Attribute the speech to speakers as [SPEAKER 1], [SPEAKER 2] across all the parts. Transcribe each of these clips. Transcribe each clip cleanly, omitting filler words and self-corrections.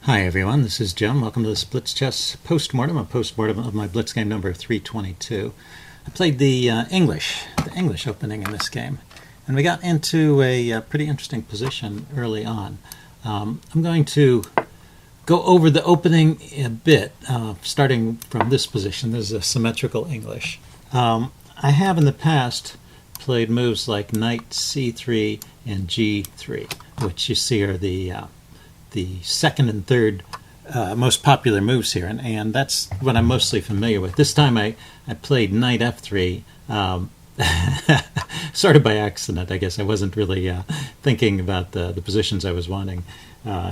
[SPEAKER 1] Hi everyone, this is Jim. Welcome to this Blitz Chess postmortem, a postmortem of my Blitz game number 322. I played the English opening in this game, and we got into a pretty interesting position early on. I'm going to go over the opening a bit, starting from this position. This is a symmetrical English. I have in the past played moves like knight c3 and g3, which you see are the second and third most popular moves here, and that's what I'm mostly familiar with. This time I played knight f3, sort of by accident, I guess. I wasn't really thinking about the positions I was wanting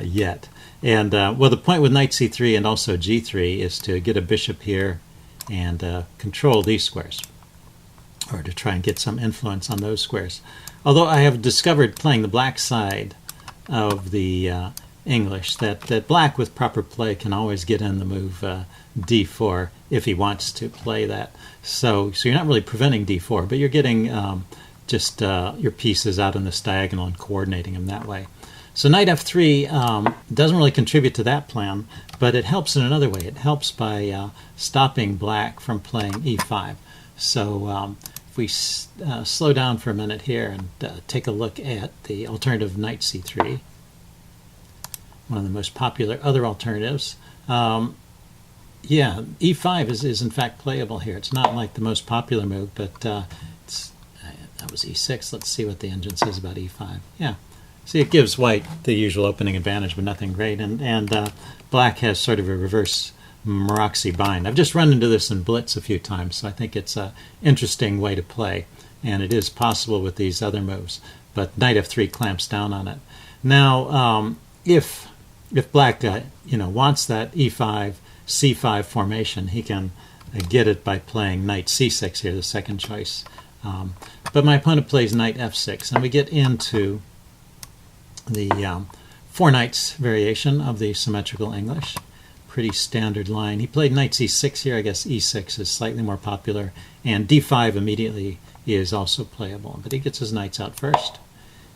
[SPEAKER 1] yet. And well, the point with knight c3 and also g3 is to get a bishop here and control these squares, or to try and get some influence on those squares. Although I have discovered playing the black side of the English that black with proper play can always get in the move d4 if he wants to play that. So you're not really preventing d4, but you're getting just your pieces out in this diagonal and coordinating them that way. So knight f3 doesn't really contribute to that plan, but it helps in another way. It helps by stopping black from playing e5. So if we slow down for a minute here and take a look at the alternative knight c3, one of the most popular other alternatives. Yeah, e5 is in fact playable here. It's not like the most popular move, but that was e6. Let's see what the engine says about e5. Yeah, see, it gives white the usual opening advantage, but nothing great. And black has sort of a reverse Maroczy bind. I've just run into this in Blitz a few times, so I think it's an interesting way to play, and it is possible with these other moves. But knight f3 clamps down on it. Now, if black wants that e5 c5 formation, he can get it by playing knight c6 here, the second choice. But my opponent plays knight f6, and we get into the four knights variation of the symmetrical English. Pretty standard line. He played knight c6 here. I guess e6 is slightly more popular, and d5 immediately is also playable. But he gets his knights out first.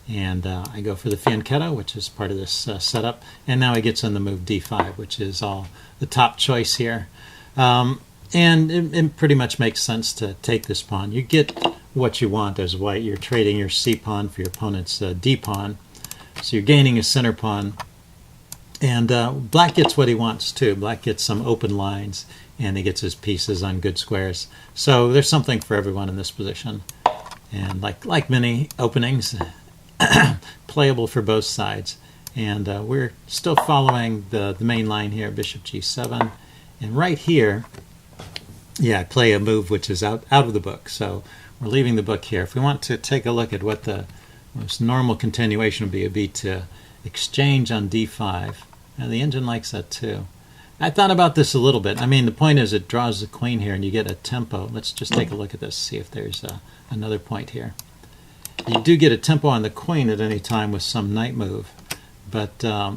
[SPEAKER 1] And I go for the fianchetto, which is part of this setup. And now he gets on the move d5, which is all the top choice here. And it pretty much makes sense to take this pawn. You get what you want as white. You're trading your c pawn for your opponent's d pawn. So you're gaining a center pawn. And black gets what he wants too. Black gets some open lines, and he gets his pieces on good squares. So there's something for everyone in this position. And like many openings, playable for both sides. And we're still following the main line here, bishop g7. And right here, yeah, I play a move which is out of the book. So we're leaving the book here. If we want to take a look at what the most normal continuation would be, it'd be to exchange on d5. And the engine likes that too. I thought about this a little bit. I mean, the point is it draws the queen here and you get a tempo. Let's just take a look at this, see if there's another point here. You do get a tempo on the queen at any time with some knight move, but yeah,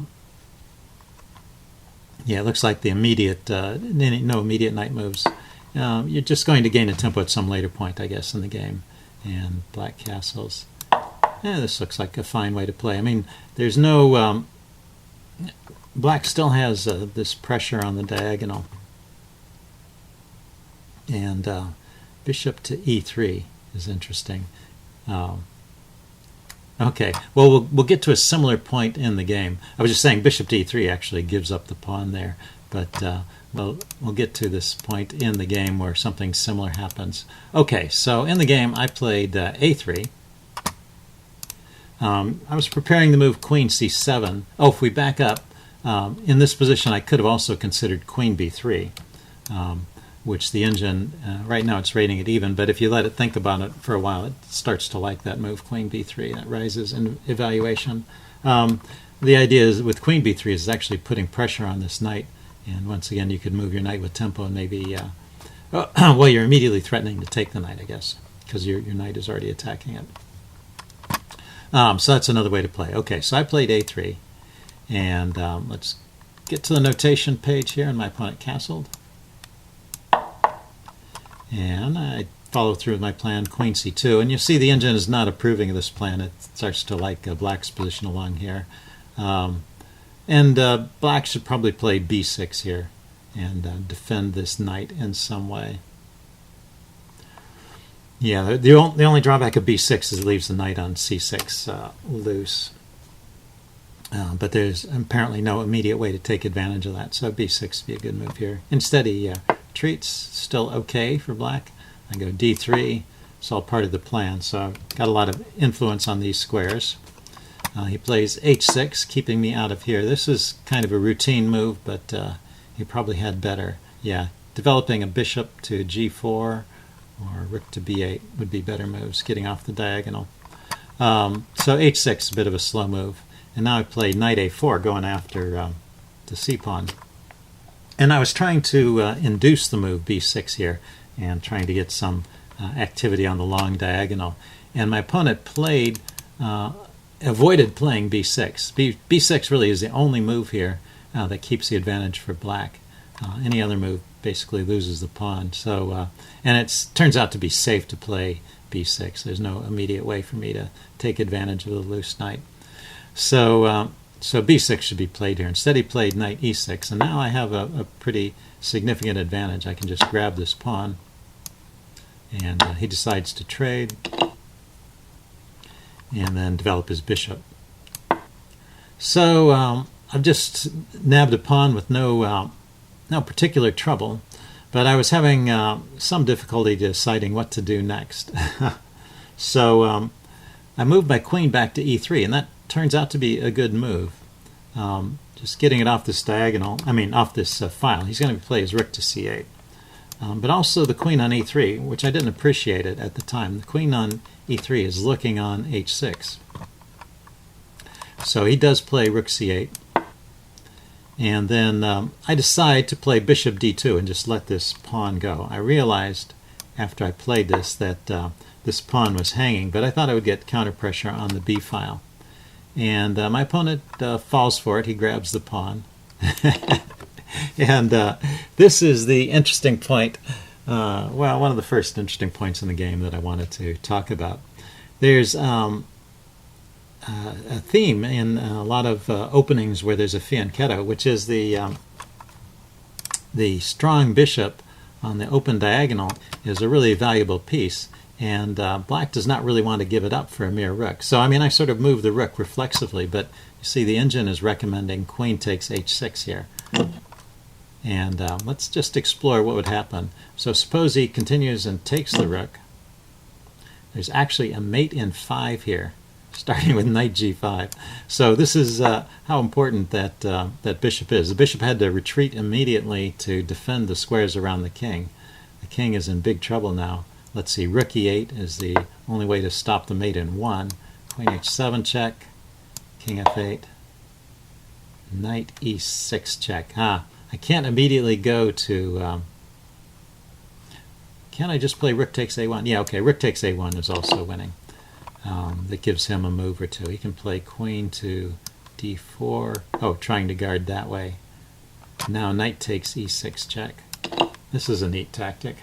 [SPEAKER 1] it looks like the immediate, no immediate knight moves. You're just going to gain a tempo at some later point, I guess, in the game. And black castles. Yeah, this looks like a fine way to play. I mean, there's no... black still has this pressure on the diagonal. And bishop to e3 is interesting. Okay, well, we'll get to a similar point in the game. I was just saying bishop to e3 actually gives up the pawn there, but we'll get to this point in the game where something similar happens. Okay, so in the game I played a3. I was preparing the move queen c7. Oh, if we back up, in this position I could have also considered queen b3. Which the engine, right now it's rating it even, but if you let it think about it for a while, it starts to like that move, queen b3. That rises in evaluation. The idea is with queen b3 is actually putting pressure on this knight, and once again you could move your knight with tempo and maybe, well, you're immediately threatening to take the knight, I guess, because your knight is already attacking it. So that's another way to play. Okay, so I played a3, and let's get to the notation page here, and my opponent castled. And I follow through with my plan, queen c2. And you see the engine is not approving of this plan. It starts to like black's position along here. And black should probably play b6 here and defend this knight in some way. Yeah, the only drawback of b6 is it leaves the knight on c6 loose. But there's apparently no immediate way to take advantage of that, so b6 would be a good move here. Instead he retreats, still okay for black. I go d3, it's all part of the plan, so I've got a lot of influence on these squares. He plays h6, keeping me out of here. This is kind of a routine move, but he probably had better. Yeah, developing a bishop to g4 or rook to b8 would be better moves, getting off the diagonal. So h6 is a bit of a slow move. And now I play knight a4, going after the c-pawn. And I was trying to induce the move b6 here, and trying to get some activity on the long diagonal. And my opponent avoided playing b6. b6 really is the only move here that keeps the advantage for black. Any other move basically loses the pawn. So, and it turns out to be safe to play b6. There's no immediate way for me to take advantage of the loose knight. So, so b6 should be played here. Instead he played knight e6, and now I have a pretty significant advantage. I can just grab this pawn, and he decides to trade, and then develop his bishop. So I've just nabbed a pawn with no particular trouble, but I was having some difficulty deciding what to do next. So I moved my queen back to e3, and that turns out to be a good move. Just getting it off this diagonal, off this file. He's going to play his rook to c8. But also the queen on e3, which I didn't appreciate it at the time. The queen on e3 is looking on h6. So he does play rook c8. And then I decide to play bishop d2 and just let this pawn go. I realized after I played this that this pawn was hanging, but I thought I would get counter pressure on the b file. And my opponent falls for it. He grabs the pawn. And this is the interesting point, well, one of the first interesting points in the game that I wanted to talk about. There's a theme in a lot of openings where there's a fianchetto, which is the strong bishop on the open diagonal is a really valuable piece. And black does not really want to give it up for a mere rook. So, I sort of move the rook reflexively, but you see the engine is recommending queen takes h6 here. And let's just explore what would happen. So suppose he continues and takes the rook. There's actually a mate in 5 here, starting with knight g5. So this is how important that bishop is. The bishop had to retreat immediately to defend the squares around the king. The king is in big trouble now. Let's see, rook e8 is the only way to stop the mate in 1. Queen h7 check, king f8, knight e6 check. I can't immediately go to... can't I just play rook takes a1? Yeah, okay, rook takes a1 is also winning. That gives him a move or two. He can play queen to d4. Oh, trying to guard that way. Now knight takes e6 check. This is a neat tactic.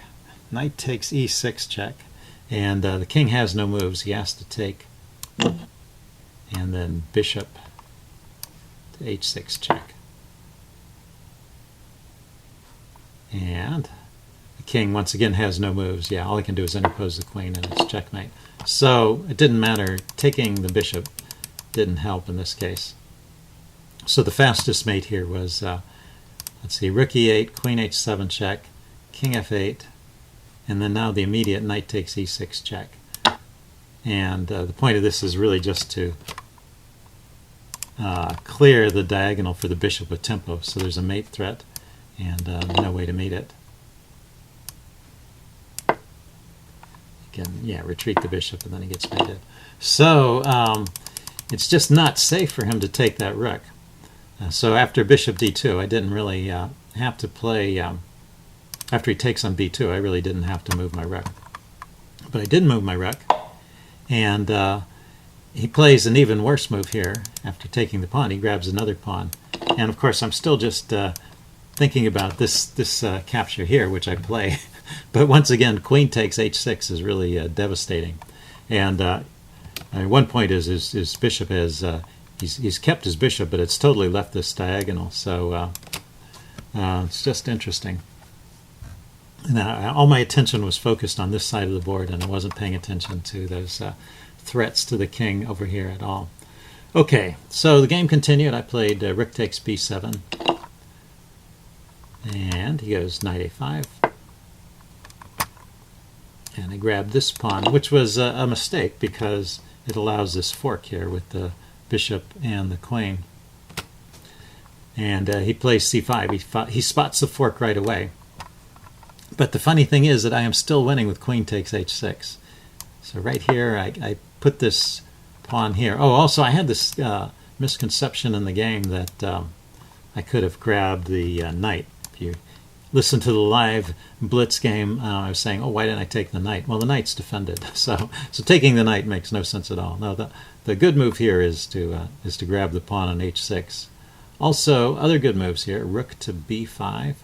[SPEAKER 1] Knight takes e6 check, and the king has no moves. He has to take, and then bishop to h6 check. And the king once again has no moves. Yeah, all he can do is interpose the queen, and it's checkmate. So it didn't matter. Taking the bishop didn't help in this case. So the fastest mate here was, let's see, rook e8, queen h7 check, king f8, and then now the immediate knight takes e6 check. And the point of this is really just to clear the diagonal for the bishop with tempo. So there's a mate threat and no way to meet it. You can, retreat the bishop and then he gets mated. So it's just not safe for him to take that rook. So after bishop d2, I didn't really have to play... after he takes on b2, I really didn't have to move my rook. But I did move my rook, and he plays an even worse move here. After taking the pawn, he grabs another pawn. And of course, I'm still just thinking about this capture here, which I play. But once again, queen takes h6 is really devastating. And one point is his bishop has he's kept his bishop, but it's totally left this diagonal. So it's just interesting. Now, all my attention was focused on this side of the board, and I wasn't paying attention to those threats to the king over here at all. Okay, so the game continued. I played rook takes b7, and he goes knight a5, and I grabbed this pawn, which was a mistake because it allows this fork here with the bishop and the queen. And he plays c5. He spots the fork right away. But the funny thing is that I am still winning with queen takes h6. So right here, I put this pawn here. Oh, also I had this misconception in the game that I could have grabbed the knight. If you listen to the live Blitz game, I was saying, oh, why didn't I take the knight? Well, the knight's defended, so taking the knight makes no sense at all. No, the good move here is to grab the pawn on h6. Also, other good moves here: rook to b5,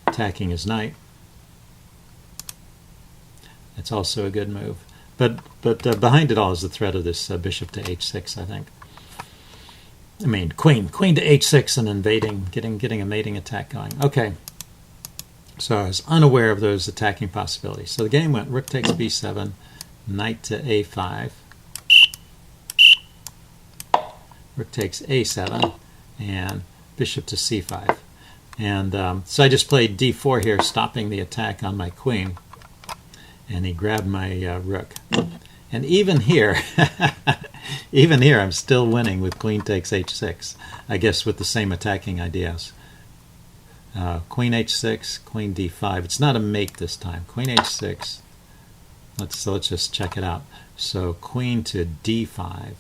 [SPEAKER 1] attacking his knight. It's also a good move. But behind it all is the threat of this bishop to h6, I think. I mean, queen to h6 and invading, getting a mating attack going. Okay. So I was unaware of those attacking possibilities. So the game went rook takes b7, knight to a5, rook takes a7, and bishop to c5. And so I just played d4 here, stopping the attack on my queen. And he grabbed my rook. And even here, I'm still winning with queen takes h6. I guess with the same attacking ideas. Queen h6, queen d5. It's not a mate this time. Queen h6. Let's just check it out. So queen to d5.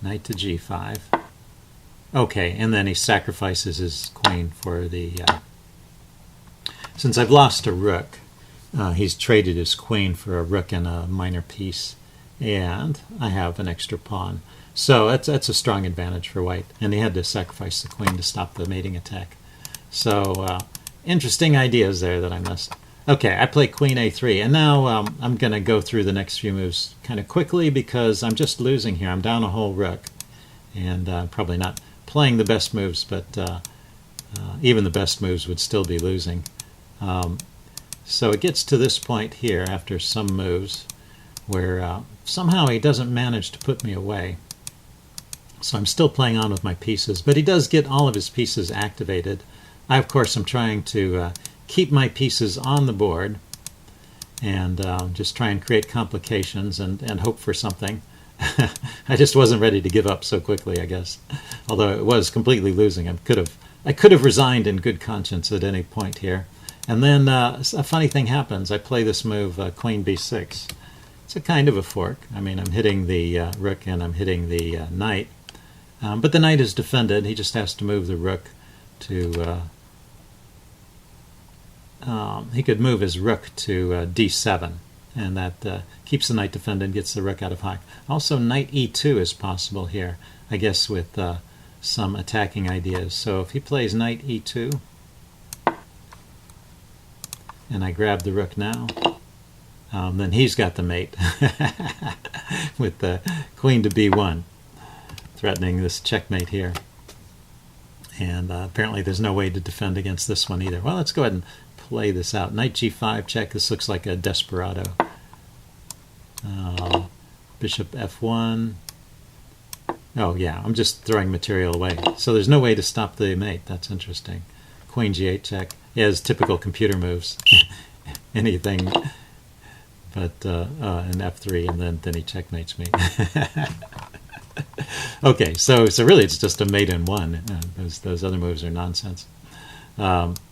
[SPEAKER 1] Knight to g5. Okay, and then he sacrifices his queen for the... Since I've lost a rook, he's traded his queen for a rook and a minor piece, and I have an extra pawn. So that's a strong advantage for white, and he had to sacrifice the queen to stop the mating attack. So interesting ideas there that I missed. Okay, I play queen a3, and now I'm going to go through the next few moves kind of quickly because I'm just losing here. I'm down a whole rook, and probably not playing the best moves, but even the best moves would still be losing. So it gets to this point here after some moves where somehow he doesn't manage to put me away. So I'm still playing on with my pieces, but he does get all of his pieces activated. I, of course, am trying to keep my pieces on the board and just try and create complications and hope for something. I just wasn't ready to give up so quickly, I guess. Although it was completely losing. I could have resigned in good conscience at any point here. And then a funny thing happens. I play this move, queen b6. It's a kind of a fork. I mean, I'm hitting the rook and I'm hitting the knight. But the knight is defended. He just has to move the rook to... he could move his rook to d7. And that keeps the knight defended, gets the rook out of hock. Also, knight e2 is possible here, I guess, with some attacking ideas. So if he plays knight e2... and I grab the rook now, then he's got the mate with the queen to b1, threatening this checkmate here. And apparently there's no way to defend against this one either. Well, let's go ahead and play this out. Knight g5 check. This looks like a desperado. Bishop f1. Oh, yeah, I'm just throwing material away. So there's no way to stop the mate. That's interesting. Queen g8 check. As typical computer moves, anything but an f3, and then he checkmates me. Okay, so really it's just a mate in one. Those other moves are nonsense. So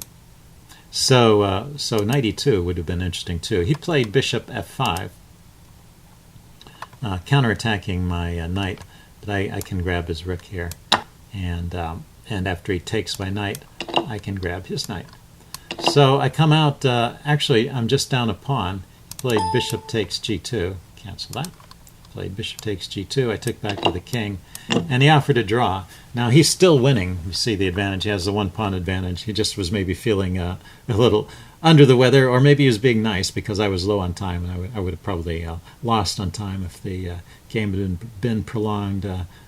[SPEAKER 1] knight e2 would have been interesting too. He played bishop f5, counterattacking my knight, but I can grab his rook here, and after he takes my knight, I can grab his knight. So I come out, actually I'm just down a pawn. Played bishop takes g2, cancel that. Played bishop takes g2, I took back with the king, and he offered a draw. Now he's still winning, you see the advantage, he has the one pawn advantage. He just was maybe feeling a little under the weather, or maybe he was being nice because I was low on time, and I would have probably lost on time if the game had been prolonged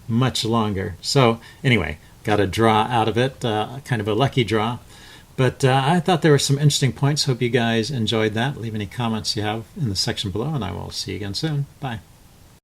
[SPEAKER 1] much longer. So anyway, got a draw out of it, kind of a lucky draw. But I thought there were some interesting points. Hope you guys enjoyed that. Leave any comments you have in the section below, and I will see you again soon. Bye.